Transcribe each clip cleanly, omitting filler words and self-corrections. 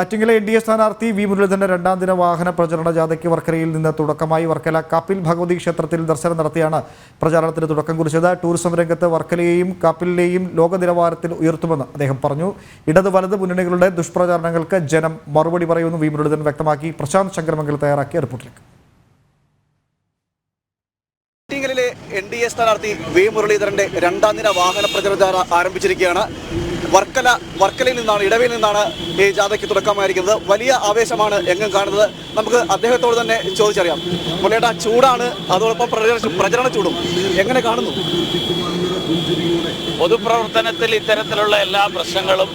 ആറ്റിങ്ങലെ NDA സ്ഥാനാർത്ഥി V മുരളീധരന്റെ രണ്ടാം ദിന വാഹന പ്രചരണ ജാഥയ്ക്ക് വർക്കലയിൽ നിന്ന് തുടക്കമായി. വർക്കല കാപ്പിൽ ഭഗവതി ക്ഷേത്രത്തിൽ ദർശനം നടത്തിയാണ് പ്രചാരണത്തിന് തുടക്കം കുറിച്ചത്. ടൂറിസം രംഗത്ത് വർക്കലയെയും കാപ്പിലിനെയും ലോക നിലവാരത്തിൽ ഉയർത്തുമെന്ന് അദ്ദേഹം പറഞ്ഞു. ഇടത് വലത് മുന്നണികളുടെ ദുഷ്പ്രചാരണങ്ങൾക്ക് ജനം മറുപടി പറയുമെന്ന് വി മുരളീധരൻ വ്യക്തമാക്കി. പ്രശാന്ത് ശങ്കരമംഗൽ തയ്യാറാക്കിയ റിപ്പോർട്ടിലേക്ക്. ആറ്റിങ്ങലിലെ എൻ.ഡി.എ സ്ഥാനാർത്ഥി വി മുരളീധരന്റെ രണ്ടാം ദിന വാഹന പ്രചരണ ജാഥ ആരംഭിച്ചിരിക്കുകയാണ്. വർക്കലയിൽ നിന്നാണ്, ഇടവയിൽ നിന്നാണ് ഈ ജാഥയ്ക്ക് തുടക്കമായിരിക്കുന്നത്. വലിയ ആവേശമാണ് എങ്ങും കാണുന്നത്. നമുക്ക് അദ്ദേഹത്തോട് തന്നെ ചോദിച്ചറിയാം. മുരളിയേട്ടാ, ചൂടാണ്, അതോടൊപ്പം പ്രചരണ ചൂടും എങ്ങനെ കാണുന്നു? പൊതുപ്രവർത്തനത്തിൽ ഇത്തരത്തിലുള്ള എല്ലാ പ്രശ്നങ്ങളും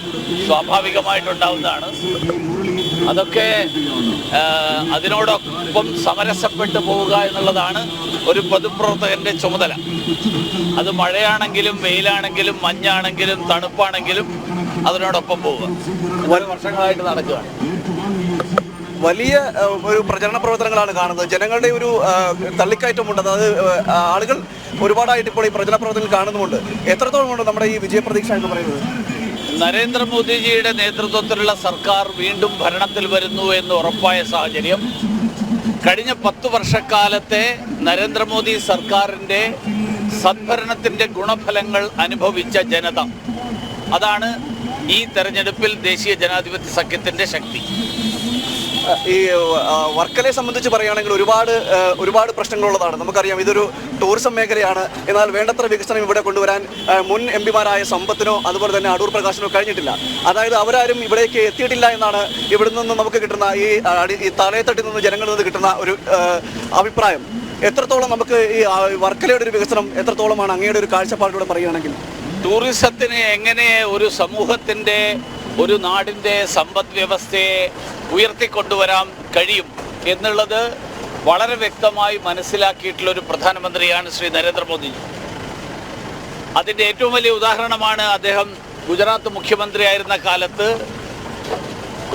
സ്വാഭാവികമായിട്ടുണ്ടാവുന്നതാണ്. അതൊക്കെ അതിനോടൊപ്പം സമരസപ്പെട്ടു പോവുക എന്നുള്ളതാണ് ഒരു പൊതുപ്രവർത്തകന്റെ ചുമതല. അത് മഴയാണെങ്കിലും വെയിലാണെങ്കിലും മഞ്ഞാണെങ്കിലും തണുപ്പാണെങ്കിലും അതിനോടൊപ്പം പോവുക. ഒരു വർഷങ്ങളായിട്ട് നടക്കുകയാണ്. വലിയ ഒരു പ്രചരണ പ്രവർത്തനങ്ങളാണ് കാണുന്നത്. ജനങ്ങളുടെ ഒരു തള്ളിക്കയറ്റമുണ്ട്. അതായത് ആളുകൾ ഒരുപാടായിട്ട് ഇപ്പോൾ ഈ പ്രചരണ പ്രവർത്തനങ്ങൾ കാണുന്നുമുണ്ട്. എത്രത്തോളമുണ്ട് നമ്മുടെ ഈ വിജയപ്രതീക്ഷ എന്ന് പറയുന്നത്? നരേന്ദ്രമോദിജിയുടെ നേതൃത്വത്തിലുള്ള സർക്കാർ വീണ്ടും ഭരണത്തിൽ വരുന്നു എന്ന് ഉറപ്പായ സാഹചര്യം, കഴിഞ്ഞ 10 വർഷക്കാലത്തെ നരേന്ദ്രമോദി സർക്കാരിൻ്റെ സദ്ഭരണത്തിൻ്റെ ഗുണഫലങ്ങൾ അനുഭവിച്ച ജനത, അതാണ് ഈ തെരഞ്ഞെടുപ്പിൽ ദേശീയ ജനാധിപത്യ സഖ്യത്തിൻ്റെ ശക്തി. ഈ വർക്കലയെ സംബന്ധിച്ച് പറയുകയാണെങ്കിൽ ഒരുപാട് പ്രശ്നങ്ങളുള്ളതാണ്. നമുക്കറിയാം, ഇതൊരു ടൂറിസം മേഖലയാണ്. എന്നാൽ വേണ്ടത്ര വികസനം ഇവിടെ കൊണ്ടുവരാൻ മുൻ എംപിമാരായ സമ്പത്തിനോ അതുപോലെ തന്നെ അടൂർ പ്രകാശിനോ കഴിഞ്ഞിട്ടില്ല. അതായത് അവരാരും ഇവിടേക്ക് എത്തിയിട്ടില്ല എന്നാണ് ഇവിടെ നിന്ന് നമുക്ക് കിട്ടുന്ന ഈ തലയത്തട്ടിൽ നിന്ന് ജനങ്ങളിൽ നിന്ന് കിട്ടുന്ന ഒരു അഭിപ്രായം. എത്രത്തോളം നമുക്ക് ഈ വർക്കലയുടെ ഒരു വികസനം എത്രത്തോളമാണ് അങ്ങയുടെ ഒരു കാഴ്ചപ്പാടിലൂടെ പറയുകയാണെങ്കിൽ? ടൂറിസത്തിന് എങ്ങനെ ഒരു സമൂഹത്തിൻ്റെ, ഒരു നാടിൻ്റെ സമ്പദ് വ്യവസ്ഥയെ ഉയർത്തിക്കൊണ്ടുവരാൻ കഴിയും എന്നുള്ളത് വളരെ വ്യക്തമായി മനസ്സിലാക്കിയിട്ടുള്ളൊരു പ്രധാനമന്ത്രിയാണ് ശ്രീ നരേന്ദ്രമോദി. അതിൻ്റെ ഏറ്റവും വലിയ ഉദാഹരണമാണ് അദ്ദേഹം ഗുജറാത്ത് മുഖ്യമന്ത്രിയായിരുന്ന കാലത്ത്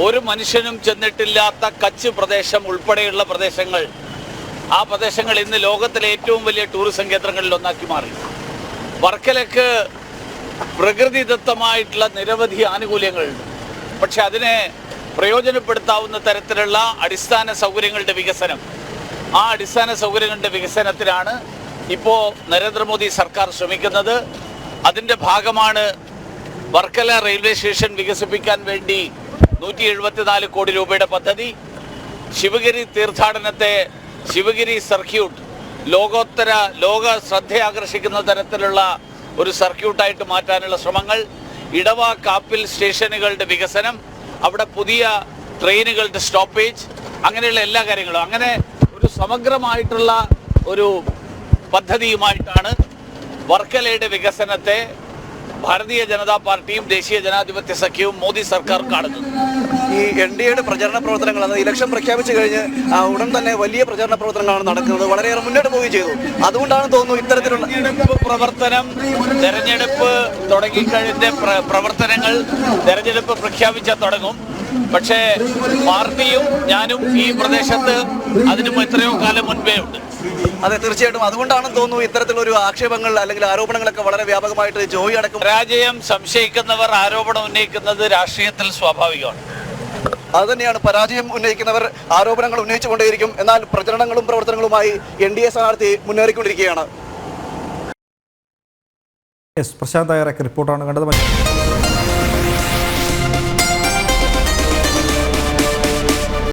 ഒരു മനുഷ്യനും ചെന്നിട്ടില്ലാത്ത കച്ച് പ്രദേശം ഉൾപ്പെടെയുള്ള പ്രദേശങ്ങൾ, ആ പ്രദേശങ്ങൾ ഇന്ന് ലോകത്തിലെ ഏറ്റവും വലിയ ടൂറിസം കേന്ദ്രങ്ങളിൽ ഒന്നാക്കി മാറി. വർക്കലയ്ക്ക് പ്രകൃതിദത്തമായിട്ടുള്ള നിരവധി ആനുകൂല്യങ്ങളുണ്ട്. പക്ഷെ അതിനെ പ്രയോജനപ്പെടുത്താവുന്ന തരത്തിലുള്ള അടിസ്ഥാന സൗകര്യങ്ങളുടെ വികസനം, ആ അടിസ്ഥാന സൗകര്യങ്ങളുടെ വികസനത്തിനാണ് ഇപ്പോൾ നരേന്ദ്രമോദി സർക്കാർ ശ്രമിക്കുന്നത്. അതിൻ്റെ ഭാഗമാണ് വർക്കല റെയിൽവേ സ്റ്റേഷൻ വികസിപ്പിക്കാൻ വേണ്ടി 174 കോടി രൂപയുടെ പദ്ധതി. ശിവഗിരി തീർത്ഥാടനത്തെ ശിവഗിരി സർക്യൂട്ട് ലോക ശ്രദ്ധയാകർഷിക്കുന്ന തരത്തിലുള്ള ഒരു സർക്യൂട്ടായിട്ട് മാറ്റാനുള്ള ശ്രമങ്ങൾ, ഇടവ കാപ്പിൽ സ്റ്റേഷനുകളുടെ വികസനം, അവിടെ പുതിയ ട്രെയിനുകളുടെ സ്റ്റോപ്പേജ്, അങ്ങനെയുള്ള എല്ലാ കാര്യങ്ങളും, അങ്ങനെ ഒരു സമഗ്രമായിട്ടുള്ള ഒരു പദ്ധതിയുമായിട്ടാണ് വർക്കലയുടെ വികസനത്തെ ഭാരതീയ ജനതാ പാർട്ടിയും ദേശീയ ജനാധിപത്യ സഖ്യവും മോദി സർക്കാർ കാണുന്നത്. ഈ എൻ.ഡി.എയുടെ പ്രചരണ പ്രവർത്തനങ്ങൾ, അതായത് ഇലക്ഷൻ പ്രഖ്യാപിച്ചു കഴിഞ്ഞ് ഉടൻ തന്നെ വലിയ പ്രചരണ പ്രവർത്തനങ്ങളാണ് നടക്കുന്നത്. വളരെയേറെ മുന്നോട്ട് പോവുകയും ചെയ്തു. അതുകൊണ്ടാണ് തോന്നുന്നു ഇത്തരത്തിലുള്ള പ്രവർത്തനം, തെരഞ്ഞെടുപ്പ് തുടങ്ങിക്കഴിഞ്ഞ പ്രവർത്തനങ്ങൾ തെരഞ്ഞെടുപ്പ് പ്രഖ്യാപിച്ചാൽ തുടങ്ങും. പക്ഷേ പാർട്ടിയും ഞാനും ഈ പ്രദേശത്ത് അതിനും എത്രയോ കാലം മുൻപേ ഉണ്ട്. അതെ, തീർച്ചയായിട്ടും. അതുകൊണ്ടാണെന്ന് തോന്നുന്നു ഇത്തരത്തിലൊരു ആക്ഷേപങ്ങൾ അല്ലെങ്കിൽ ആരോപണങ്ങളൊക്കെ വളരെ വ്യാപകമായിട്ട് ജോയി അടക്കം. പരാജയം സംശയിക്കുന്നവർ ആരോപണം ഉന്നയിക്കുന്നത് രാഷ്ട്രീയത്തിൽ സ്വാഭാവികമാണ്. അതുതന്നെയാണ്, പരാജയം ഉന്നയിക്കുന്നവർ ആരോപണങ്ങൾ ഉന്നയിച്ചുകൊണ്ടേയിരിക്കും. എന്നാൽ പ്രചരണങ്ങളും പ്രവർത്തനങ്ങളുമായി എൻ.ഡി.എ സ്ഥാനാർത്ഥി മുന്നേറിക്കൊണ്ടിരിക്കുകയാണ്. പ്രശാന്ത് തയ്യാറാക്കിയ റിപ്പോർട്ടാണ് കണ്ടത്.